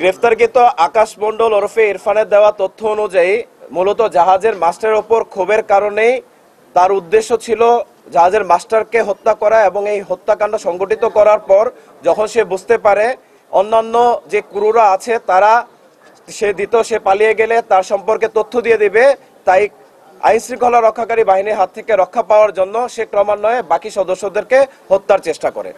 গ্রেফতারকৃত আকাশ মণ্ডল ওরফে ইরফানের দেওয়া তথ্য অনুযায়ী মূলত জাহাজের মাস্টারের ওপর ক্ষোভের কারণেই তার উদ্দেশ্য ছিল জাহাজের মাস্টারকে হত্যা করা, এবং এই হত্যাকাণ্ড সংগঠিত করার পর যখন সে বুঝতে পারে অন্যান্য যে ক্রুরা আছে তারা সে পালিয়ে গেলে তার সম্পর্কে তথ্য দিয়ে দিবে, তাই আইন শৃঙ্খলা রক্ষাকারী বাহিনীর হাত থেকে রক্ষা পাওয়ার জন্য সে ক্রমান্বয়ে বাকি সদস্যদেরকে হত্যার চেষ্টা করে।